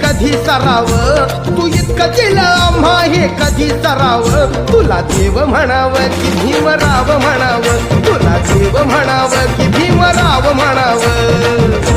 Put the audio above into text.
कधी सराव तू इतकं केलं आम्हा हे कधी सराव तुला देव म्हणावं की भीमराव म्हणावं तुला देव म्हणावं की भीमराव म्हणावं